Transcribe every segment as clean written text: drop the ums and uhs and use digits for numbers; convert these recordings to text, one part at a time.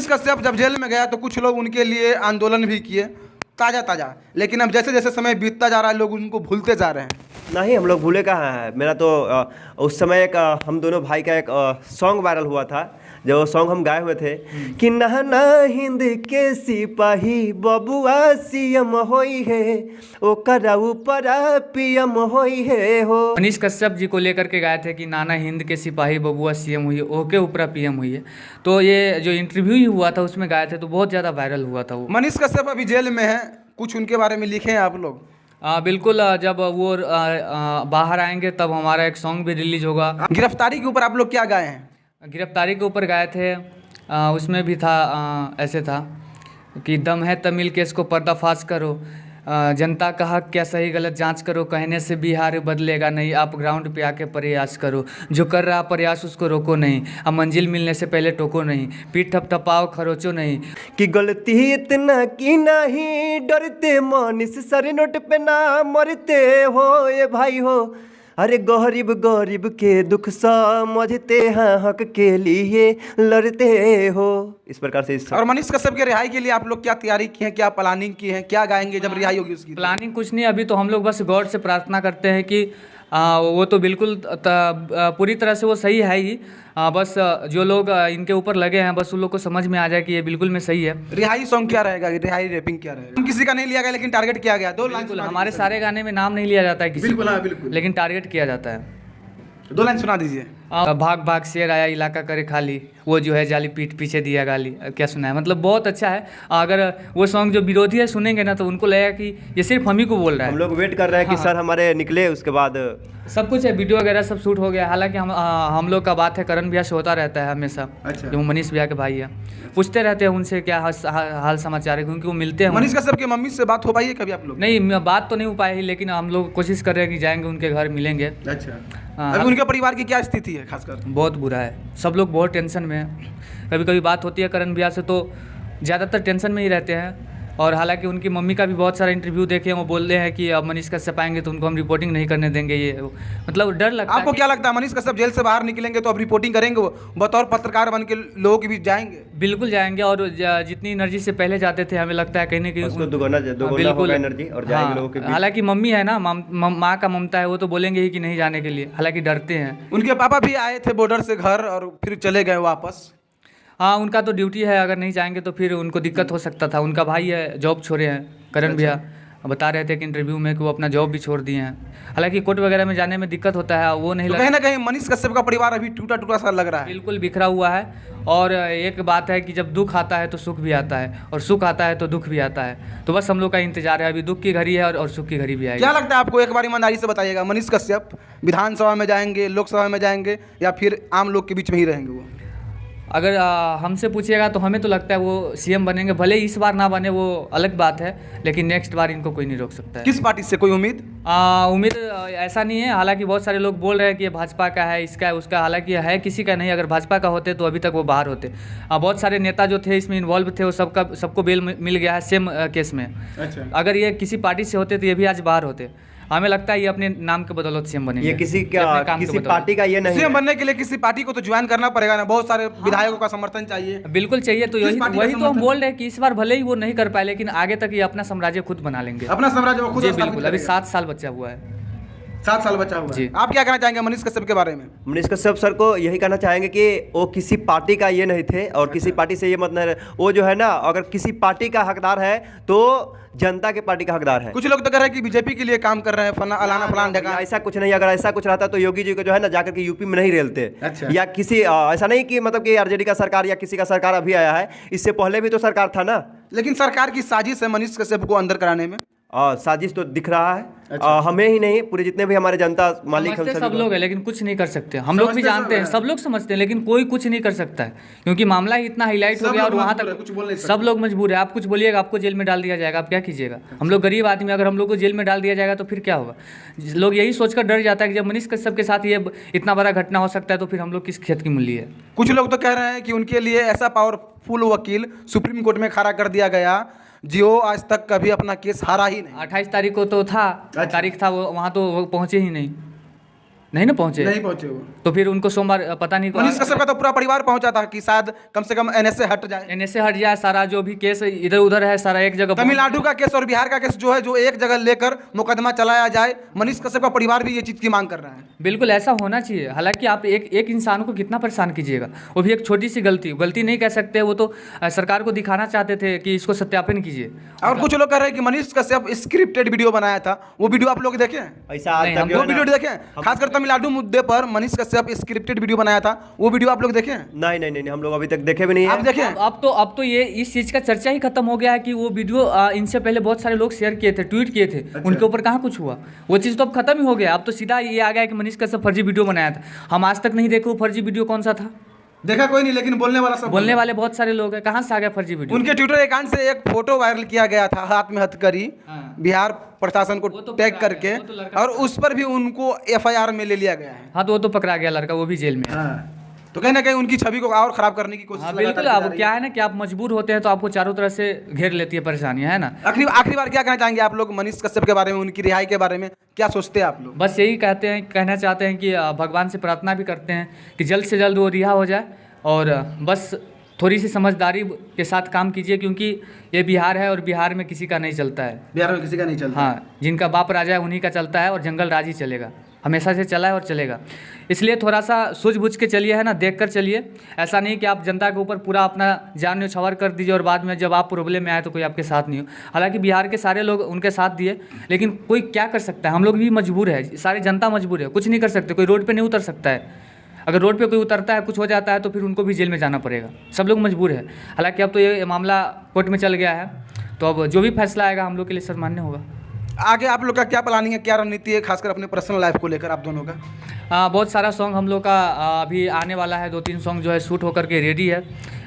मनीष कश्यप जब जेल में गया तो कुछ लोग उनके लिए आंदोलन भी किए ताज़ा, लेकिन अब जैसे जैसे समय बीतता जा रहा है लोग उनको भूलते जा रहे हैं। नहीं, हम लोग भूले कहाँ हैं। मेरा तो उस समय एक हम दोनों भाई का एक सॉन्ग वायरल हुआ था, जो सॉन्ग हम गाए हुए थे कि नहना हिंद के सिपाही बबुआ सीएम होई है, ओकरा ऊपर पीएम होई है हो। मनीष कश्यप जी को लेकर के गाए थे कि नाना हिंद के सिपाही बबुआ सीएम हुई है, ओके ऊपरा पीएम हुई है। तो ये जो इंटरव्यू ही हुआ था उसमें गाए थे, तो बहुत ज़्यादा वायरल हुआ था वो। मनीष कश्यप अभी जेल में है, कुछ उनके बारे में लिखे हैं आप लोग? बिल्कुल, जब वो बाहर आएंगे तब हमारा एक सॉन्ग भी रिलीज होगा। गिरफ्तारी के ऊपर आप लोग क्या गाए हैं? गिरफ्तारी के ऊपर गाए थे, उसमें भी था, ऐसे था कि दम है तमिल केस को पर्दाफाश करो, जनता का हक क्या सही गलत जांच करो, कहने से बिहार बदलेगा नहीं, आप ग्राउंड पे आके प्रयास करो, जो कर रहा प्रयास उसको रोको नहीं, अब मंजिल मिलने से पहले टोको नहीं, पीठ थपथपाओ खरोचो नहीं। कि गलती इतना की नहीं, डरते मनीष सर नोट पे ना मरते हो ये भाई हो, अरे गरीब गरीब के दुख समझते हैं, हक के लिए लड़ते हो। इस प्रकार से और मनीष कश्यप के रिहाई के लिए आप लोग क्या तैयारी की है, क्या प्लानिंग की है, क्या गाएंगे जब रिहाई होगी उसकी? प्लानिंग कुछ नहीं, अभी तो हम लोग बस गॉड से प्रार्थना करते हैं कि वो तो बिल्कुल पूरी तरह से वो सही है ही, बस जो लोग इनके ऊपर लगे हैं बस उन लोग को समझ में आ जाए कि ये बिल्कुल में सही है। रिहाई सॉन्ग क्या रहेगा, रिहाई रैपिंग क्या रहेगा? किसी का नहीं लिया गया लेकिन टारगेट किया गया। दो लाइन हमारे सारे गाने में नाम नहीं लिया जाता है किसी बिल्कुल, को, हाँ, बिल्कुल। लेकिन टारगेट किया जाता है। दो लाइन सुना दीजिए। भाग भाग शेर आया इलाका करे खाली, वो जो है जाली पीठ पीछे दिया गाली, क्या सुना है, मतलब बहुत अच्छा है। अगर वो सॉन्ग जो विरोधी है सुनेंगे ना तो उनको लगेगा कि ये सिर्फ हम ही को बोल रहा है। हम लोग वेट कर रहे हैं कि सर हमारे निकले, उसके बाद सब कुछ है, वीडियो वगैरह सब शूट हो गया। हालांकि हम लोग का बात है करण भैया से होता रहता है हमेशा। अच्छा। जो मनीष भैया के भाई है, पूछते रहते हैं उनसे क्या हाल समाचार है, क्योंकि वो मिलते हैं। मनीष कश्यप की मम्मी से बात हो पाई है कभी आप लोग? नहीं, बात तो नहीं हो पाई, लेकिन हम लोग कोशिश कर रहे हैं कि जाएंगे उनके घर, मिलेंगे। अच्छा। अभी उनके परिवार की क्या स्थिति है खासकर? बहुत बुरा है, सब लोग बहुत टेंशन में हैं। कभी कभी बात होती है करण भैया से तो ज़्यादातर टेंशन में ही रहते हैं। और हालांकि उनकी मम्मी का भी बहुत सारा इंटरव्यू देखे हैं, वो बोल रहे हैं कि अब मनीष कश्यप आएंगे तो उनको हम रिपोर्टिंग नहीं करने देंगे। ये मतलब डर लगता है। आपको क्या लगता है मनीष कश्यप जेल से बाहर निकलेंगे तो अब रिपोर्टिंग करेंगे, वो बतौर पत्रकार बन के लोगों के बीच जाएंगे? बिल्कुल जाएंगे, और जितनी एनर्जी से पहले जाते थे हमें लगता है कहीं ना कहीं उसको दुगुना होगा एनर्जी और जाएंगे लोगों के बीच। हालांकि मम्मी है ना, माँ का ममता है, वो तो बोलेंगे ही कि नहीं जाने के लिए, हालांकि डरते हैं। उनके पापा भी आए थे बॉर्डर से घर और फिर चले गए वापस। हाँ, उनका तो ड्यूटी है, अगर नहीं जाएंगे तो फिर उनको दिक्कत हो सकता था। उनका भाई है, जॉब छोड़े हैं करण भैया, बता रहे थे कि इंटरव्यू में कि वो अपना जॉब भी छोड़ दिए हैं। हालांकि कोर्ट वगैरह में जाने में दिक्कत होता है, वो नहीं तो कहीं ना कहीं मनीष कश्यप का परिवार अभी टूटा टूटा सा लग रहा है। बिल्कुल बिखरा हुआ है। और एक बात है कि जब दुख आता है तो सुख भी आता है, और सुख आता है तो दुख भी आता है। तो बस हम लोग का इंतजार है, अभी दुख की घड़ी है और सुख की घड़ी भी आएगी। क्या लगता है आपको, एक बार ईमानदारी से बताइएगा, मनीष कश्यप विधानसभा में जाएंगे, लोकसभा में जाएंगे, या फिर आम लोग के बीच में ही रहेंगे वो? अगर हमसे पूछिएगा तो हमें तो लगता है वो सीएम बनेंगे, भले इस बार ना बने वो अलग बात है, लेकिन नेक्स्ट बार इनको कोई नहीं रोक सकता है। किस पार्टी से, कोई उम्मीद? उम्मीद ऐसा नहीं है। हालांकि बहुत सारे लोग बोल रहे हैं कि ये भाजपा का है, इसका है, उसका, हालांकि है किसी का नहीं। अगर भाजपा का होते तो अभी तक वो बाहर होते। बहुत सारे नेता जो थे इसमें इन्वॉल्व थे, वो सबको बेल मिल गया है सेम केस में। अच्छा। अगर ये किसी पार्टी से होते तो ये भी आज बाहर होते। हमें लगता है ये अपने नाम के बदौलत सीएम बनेंगे। ये किसी पार्टी का ये नहीं। सीएम बनने के लिए किसी पार्टी को तो ज्वाइन करना पड़ेगा ना, बहुत सारे विधायकों का समर्थन चाहिए। बिल्कुल चाहिए, तो वही तो हम बोल रहे हैं कि इस बार भले ही वो नहीं कर पाए, लेकिन आगे तक ये अपना साम्राज्य खुद बना लेंगे। अपना साम्राज्य वो खुद। बिल्कुल, अभी 7 साल बचा हुआ है। 7 साल बचा हुआ है। आप क्या कहना चाहेंगे मनीष कश्यप के बारे में? मनीष कश्यप सर को यही कहना चाहेंगे कि वो किसी पार्टी का ये नहीं थे, और किसी पार्टी से ये मत नहीं, वो जो है ना, अगर किसी पार्टी का हकदार है तो जनता के पार्टी का हकदार है। कुछ लोग तो कह रहे हैं कि बीजेपी के लिए काम कर रहे हैं, फलाना ढका। ऐसा कुछ नहीं, अगर ऐसा कुछ रहता तो योगी जी को जो है ना जाकर के यूपी में नहीं रेलते। अच्छा। या किसी ऐसा नहीं कि मतलब कि आरजेडी का सरकार या किसी का सरकार अभी आया है, इससे पहले भी तो सरकार था ना। लेकिन सरकार की साजिश है मनीष कश्यप को अंदर कराने में। साजिश तो दिख रहा है। अच्छा। हमें ही नहीं, पूरे जितने भी हमारे जनता मालिक हम सब लोग है, लेकिन कुछ नहीं कर सकते। हम लोग भी जानते हैं, सब लोग समझते हैं, लेकिन कोई कुछ नहीं कर सकता है, क्योंकि मामला ही इतना हाईलाइट हो गया और वहाँ तक सब लोग मजबूर है। आप कुछ बोलिएगा आपको जेल में डाल दिया जाएगा, आप क्या कीजिएगा? हम लोग गरीब आदमी, अगर हम लोग को जेल में डाल दिया जाएगा तो फिर क्या होगा? लोग यही सोचकर डर जाता है कि जब मनीष कश्यप के साथ ये इतना बड़ा घटना हो सकता है तो फिर हम लोग किस खेत की मूली है। कुछ लोग तो कह रहे हैं कि उनके लिए ऐसा पावरफुल वकील सुप्रीम कोर्ट में खड़ा कर दिया गया जो आज तक कभी अपना केस हारा ही नहीं। 28 तारीख को तो था, तारीख था, वो वहाँ तो वो पहुँचे ही नहीं। नहीं ना पहुँचे। नहीं पहुंचे वो। तो फिर उनको सोमवार पता नहीं मनीष कश्यप का तो पूरा परिवार पहुंचा था कि शायद कम से कम एनएस से हट जाए। एनएस से हट जाए, सारा जो भी केस इधर उधर है सारा एक जगह। तमिलनाडु का केस और बिहार का केस जो है, जो एक जगह लेकर मुकदमा चलाया जाए, मनीष कश्यप का परिवार भी ये चीज़ की मांग कर रहा है। बिल्कुल ऐसा होना चाहिए। हालांकि आप एक इंसान को कितना परेशान कीजिएगा, वो भी एक छोटी सी गलती नहीं कह सकते, वो तो सरकार को दिखाना चाहते थे कि इसको सत्यापन कीजिए। और कुछ लोग कह रहे हैं कि मनीष कश्यप स्क्रिप्टेड वीडियो बनाया था, वो वीडियो आप लोग देखे? ऐसा आज नहीं, तक हम जो वो है ना- वीडियो देखें, खासकर तमिलनाडु मुद्दे पर मनीष कश्यप स्क्रिप्टेड वीडियो बनाया था, वो वीडियो आप लोग देखें? नहीं नहीं नहीं, हम लोग अभी तक देखे भी नहीं आप है। देखें? अब तो ये इस चीज़ का चर्चा ही खत्म हो गया है कि वो वीडियो इनसे पहले बहुत सारे लोग शेयर किए थे, ट्वीट किए थे। उनके ऊपर कहाँ कुछ हुआ, वो चीज़ तो अब खत्म ही हो गया। अब तो सीधा ये आ गया कि मनीष कश्यप फर्जी वीडियो बनाया था। हम आज तक नहीं देखे वो फर्जी वीडियो कौन सा था। देखा कोई नहीं, लेकिन बोलने वाला सब बोलने वाले बहुत सारे लोग हैं, कहाँ से आ गया फर्जी वीडियो? उनके ट्विटर अकाउंट से एक फोटो वायरल किया गया था, हाथ में हथकड़ी, हाँ। बिहार प्रशासन को वो तो टैग पकड़ा करके, गया, वो तो लड़का और उस पर भी उनको एफआईआर में ले लिया गया है। हाँ, तो वो तो पकड़ा गया लड़का, वो भी जेल में है। तो कहीं ना कहीं उनकी छवि को और खराब करने की कोशिश हाँ लगातार बिल्कुल। की जा अब रही क्या है ना कि आप मजबूर होते हैं तो आपको चारों तरफ से घेर लेती है परेशानियां, है ना। आखिरी बार क्या कहना चाहेंगे आप लोग मनीष कश्यप के बारे में, उनकी रिहाई के बारे में क्या सोचते हैं आप लोग? बस यही कहना चाहते हैं कि भगवान से प्रार्थना भी करते हैं कि जल्द से जल्द वो रिहा हो जाए, और बस थोड़ी सी समझदारी के साथ काम कीजिए, क्योंकि ये बिहार है और बिहार में किसी का नहीं चलता है। बिहार में किसी का नहीं चलता। हाँ, जिनका बाप राजा है उन्हीं का चलता है, और जंगल राज ही चलेगा, हमेशा से चला है और चलेगा। इसलिए थोड़ा सा सूझबूझ के चलिए, है ना, देख कर चलिए। ऐसा नहीं कि आप जनता के ऊपर पूरा अपना जान न्यौछावर कर दीजिए और बाद में जब आप प्रॉब्लम में आए तो कोई आपके साथ नहीं हो। हालांकि बिहार के सारे लोग उनके साथ दिए, लेकिन कोई क्या कर सकता है, हम लोग भी मजबूर है, सारी जनता मजबूर है, कुछ नहीं कर सकते। कोई रोड पर नहीं उतर सकता है। अगर रोड पे कोई उतरता है, कुछ हो जाता है, तो फिर उनको भी जेल में जाना पड़ेगा। सब लोग मजबूर है। हालांकि अब तो ये मामला कोर्ट में चल गया है, तो अब जो भी फैसला आएगा हम लोग के लिए सम्मान्य होगा। आगे आप लोग का क्या प्लानिंग है, क्या रणनीति है, खासकर अपने पर्सनल लाइफ को लेकर आप दोनों का? बहुत सारा सॉन्ग हम लोग का अभी आने वाला है, 2-3 सॉन्ग जो है शूट होकर के रेडी है।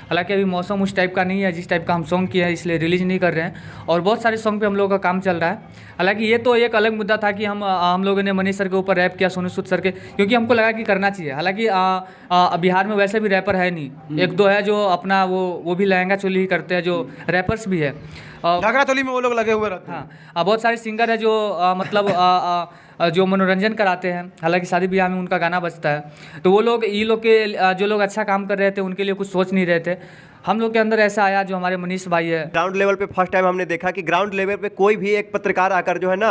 हालांकि अभी मौसम उस टाइप का नहीं है जिस टाइप का हम सॉन्ग किए हैं, इसलिए रिलीज नहीं कर रहे हैं। और बहुत सारे सॉन्ग पे हम लोगों का काम चल रहा है। हालांकि ये तो एक अलग मुद्दा था कि हम लोगों ने मनीष सर के ऊपर रैप किया, सोनू सूद सर के, क्योंकि हमको लगा कि करना चाहिए। हालांकि बिहार में वैसे भी रैपर है नहीं, 1-2 है जो अपना वो भी लहंगा चोली ही करते हैं, जो रैपर्स भी है। घाघरा चोली में वो लोग लगे हुए रहते हैं। हाँ, बहुत सारे सिंगर है जो मतलब जो मनोरंजन कराते हैं। हालांकि शादी ब्याह में उनका गाना बजता है, तो वो लोग ये लोग के जो लोग अच्छा काम कर रहे थे उनके लिए कुछ सोच नहीं रहे थे। हम लोग के अंदर ऐसा आया, जो हमारे मनीष भाई है। ग्राउंड लेवल पे फर्स्ट टाइम हमने देखा कि ग्राउंड लेवल पे कोई भी एक पत्रकार आकर जो है ना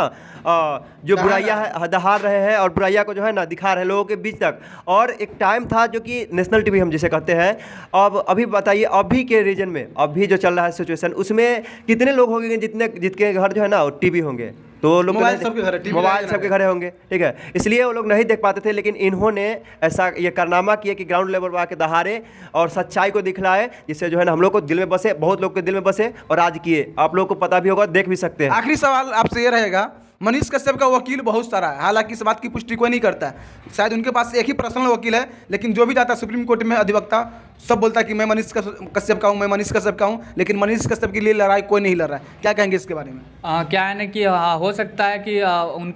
जो बुराइयां है दहाड़ रहे हैं और बुराइयां को जो है ना दिखा रहे हैं लोगों के बीच तक। और एक टाइम था जो कि नेशनल टीवी हम जिसे कहते हैं। अब अभी बताइए, अभी के रीजन में अभी जो चल रहा है सिचुएशन, उसमें कितने लोग होंगे जिनके घर जो है ना टीवी होंगे, तो लोग मोबाइल सबके घर है, टीवी मोबाइल नहीं सबके घर होंगे, ठीक है। इसलिए वो लोग नहीं देख पाते थे, लेकिन इन्होंने ऐसा ये कारनामा किया कि ग्राउंड लेवल पर आके दहाड़े और सच्चाई को दिखलाए, जिससे जो है ना हम लोग को दिल में बसे, बहुत लोग के दिल में बसे, और आज किए। आप लोग को पता भी होगा, देख भी सकते हैं। आखिरी सवाल आपसे ये रहेगा, मनीष कश्यप का वकील बहुत सारा है, हालांकि इस बात की पुष्टि कोई नहीं करता है। शायद उनके पास एक ही पर्सनल वकील है, लेकिन जो भी जाता है सुप्रीम कोर्ट में अधिवक्ता, सब बोलता है कि मैं मनीष कश्यप का हूँ, मैं मनीष कश्यप का हूँ, लेकिन मनीष कश्यप के लिए लड़ाई कोई नहीं लड़ रहा है। क्या कहेंगे इसके बारे में? क्या है ना कि हो सकता है कि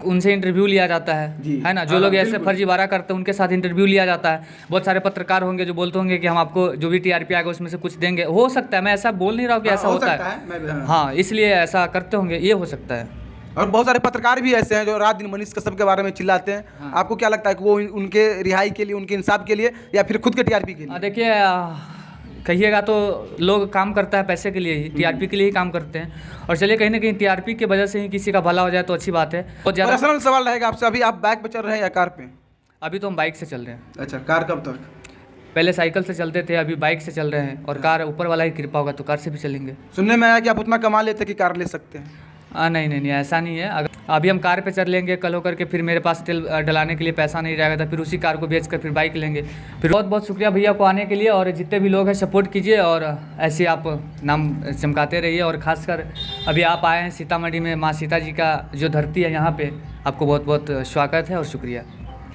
उनसे इंटरव्यू लिया जाता है ना। जो लोग ऐसे फर्जीवाड़ा करते हैं उनके साथ इंटरव्यू लिया जाता है। बहुत सारे पत्रकार होंगे जो बोलते होंगे कि हम आपको जो भी टीआरपी आएगा उसमें से कुछ देंगे। हो सकता है, मैं ऐसा बोल नहीं रहा हूँ कि ऐसा होता है। हाँ, इसलिए ऐसा करते होंगे, ये हो सकता है। और बहुत सारे पत्रकार भी ऐसे हैं जो रात दिन मनीष कश्यप के बारे में चिल्लाते हैं। हाँ। आपको क्या लगता है कि वो उनके रिहाई के लिए, उनके इंसाफ के लिए, या फिर खुद के टीआरपी के लिए? देखिए, कहिएगा तो लोग काम करता है पैसे के लिए ही, टीआरपी के लिए ही काम करते हैं। और चलिए, कहीं ना कहीं टीआरपी की वजह से ही किसी का भला हो जाए तो अच्छी बात है। बहुत ज़्यादा पर्सनल सवाल रहेगा आपसे, अभी आप बाइक पे चल रहे हैं या कार पे? अभी तो हम बाइक से चल रहे हैं। अच्छा, कार कब तक? पहले साइकिल से चलते थे, अभी बाइक से चल रहे हैं, और कार ऊपर वाला ही कृपा होगा तो कार से भी चलेंगे। सुनने में आया कि आप उतना कमा लेते कि कार ले सकते हैं। नहीं, ऐसा नहीं है। अगर अभी हम कार पे चल लेंगे, कल होकर के फिर मेरे पास तेल डलाने के लिए पैसा नहीं रहेगा, तो फिर उसी कार को बेचकर फिर बाइक लेंगे। फिर बहुत बहुत शुक्रिया भैया को आने के लिए, और जितने भी लोग हैं सपोर्ट कीजिए, और ऐसे आप नाम चमकाते रहिए। और ख़ासकर अभी आप आए हैं सीतामढ़ी में, माँ सीता जी का जो धरती है, यहाँ पे आपको बहुत बहुत स्वागत है और शुक्रिया।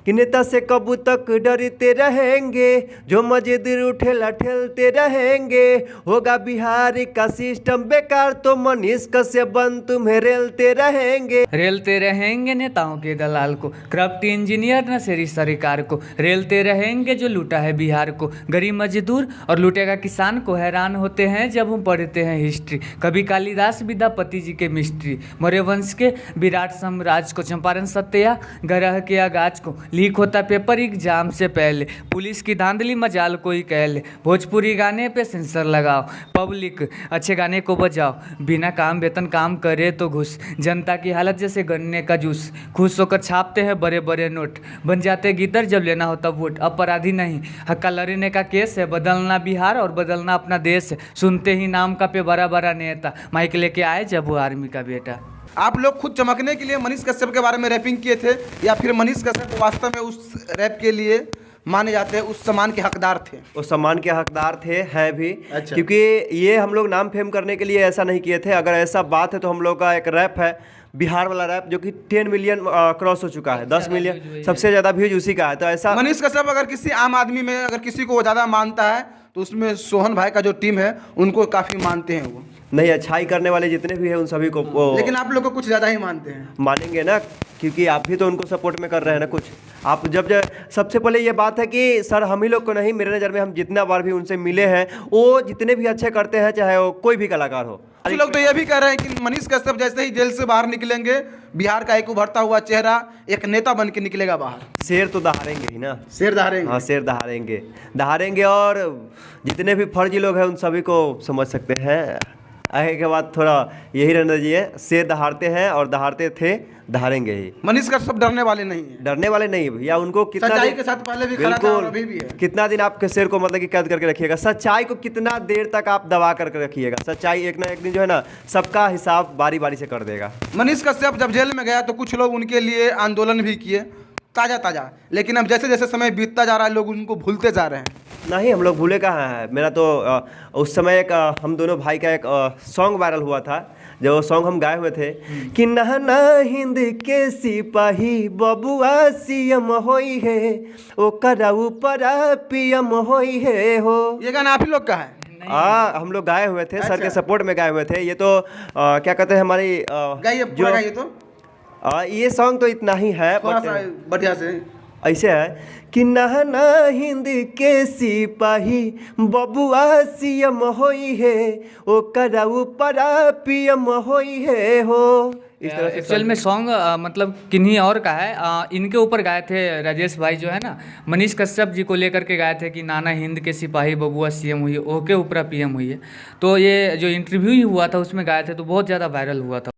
कि नेता से कब तक डरते रहेंगे, जो मजेदर उठेला ठेलते रहेंगे, होगा बिहार का सिस्टम बेकार, तो मनीष कश्यप बन तुम्हें रेलते रहेंगे नेताओं के दलाल को, करप्ट इंजीनियर नशेड़ी सरकार को, रेलते रहेंगे जो लूटा है बिहार को, गरीब मजदूर और लूटेगा किसान को। हैरान होते हैं जब हम पढ़ते हैं हिस्ट्री, कभी कालिदास विद्यापति जी के मिस्ट्री, मौर्य वंश के विराट साम्राज्य को, चंपारण सत्या ग्रह के आगाज को, लीक होता पेपर एग्जाम से पहले, पुलिस की धांधली मजाल कोई कह ले, भोजपुरी गाने पे सेंसर लगाओ, पब्लिक अच्छे गाने को बजाओ, बिना काम वेतन काम करे तो घुस, जनता की हालत जैसे गन्ने का जूस, खुश होकर छापते हैं बड़े बड़े नोट, बन जाते गीदड़ जब लेना होता वोट, अपराधी नहीं हक्का लड़ने का केस है, बदलना बिहार और बदलना अपना देश है, सुनते ही नाम का पे बड़ा बड़ा नेता, माइक लेके आए जब वो आर्मी का बेटा। आप लोग खुद चमकने के लिए मनीष कश्यप के बारे में रैपिंग किए थे, या फिर मनीष कश्यप वास्तव में उस रैप के लिए माने जाते हैं, उस सम्मान के हकदार थे? उस सम्मान के हकदार थे, हैं भी। अच्छा। क्योंकि ये हम लोग नाम फेम करने के लिए ऐसा नहीं किए थे। अगर ऐसा बात है तो हम लोग का एक रैप है, बिहार वाला रैप, जो कि 10 मिलियन क्रॉस हो चुका है, 10 मिलियन सबसे ज़्यादा व्यूज उसी का है। तो ऐसा मनीष कश्यप अगर किसी आम आदमी में अगर किसी को वो ज़्यादा मानता है तो उसमें सोहन भाई का जो टीम है उनको काफ़ी मानते हैं वो। नहीं, अच्छाई करने वाले जितने भी हैं उन सभी को वो लेकिन आप लोग को कुछ ज़्यादा ही मानते हैं। मानेंगे ना, क्योंकि आप भी तो उनको सपोर्ट में कर रहे हैं ना कुछ। आप जब सबसे पहले ये बात है कि सर हम ही लोग को नहीं, मेरे नज़र में हम जितना बार भी उनसे मिले हैं वो जितने भी अच्छे करते हैं, चाहे वो कोई भी कलाकार हो। कुछ लोग तो ये भी कह रहे हैं कि मनीष कश्यप जैसे ही जेल से बाहर निकलेंगे, बिहार का एक उभरता हुआ चेहरा एक नेता बन के निकलेगा बाहर। शेर तो दहाड़ेंगे ही ना, शेर दहाड़ेंगे। हाँ शेर दहाड़ेंगे। और जितने भी फर्जी लोग हैं उन सभी को समझ सकते हैं। आगे के बाद थोड़ा यही रहना चाहिए, शेर दहाड़ते हैं और दहाड़ते थे, दहाड़ेंगे ही। मनीष कश्यप डरने वाले नहीं है, डरने वाले नहीं है भैया। उनको कितना सच्चाई दिन- के साथ पहले भी खड़ा था और अभी भी है। कितना दिन आपके शेर को मतलब कि कैद करके रखिएगा? सच्चाई को कितना देर तक आप दबा करके रखिएगा? सच्चाई एक ना एक दिन जो है ना सबका हिसाब बारी बारी से कर देगा। मनीष कश्यप जब जेल में गया तो कुछ लोग उनके लिए आंदोलन भी किए ताज़ा, लेकिन अब जैसे जैसे समय बीतता जा रहा है लोग उनको भूलते जा रहे हैं। नहीं, हम लोग भूले कहाँ हैं। मेरा तो उस समय एक हम दोनों भाई का एक सॉन्ग वायरल हुआ था, जब वो सॉन्ग हम गाए हुए थे कि नहना हिंद के सिपाही बबुआ सीएम होई है, ओ करा ऊपर पीएम होई है हो। ये गाना आप ही लोग का है? हम लोग गाए हुए थे, सर के अच्छा। सपोर्ट में गाए हुए थे। ये तो क्या कहते हैं हमारी गाइए पूरा गाइए तो ये सॉन्ग तो इतना ही है, थोड़ा but सा बढ़िया से। ऐसे है कि नहना हिंद के सिपाही बबुआ सीएम होई है, ओ करा ऊपर पीएम होई है हो। इस तरह से एक्चुअल में सॉन्ग मतलब किन्हीं और का है, इनके ऊपर गाए थे राजेश भाई जो है ना, मनीष कश्यप जी को लेकर के गाए थे कि नाना हिंद के सिपाही बबुआ सीएम हुई है, ओके ऊपरा पीएम हुई है। तो ये जो इंटरव्यू ही हुआ था उसमें गाए थे तो बहुत ज़्यादा वायरल हुआ था।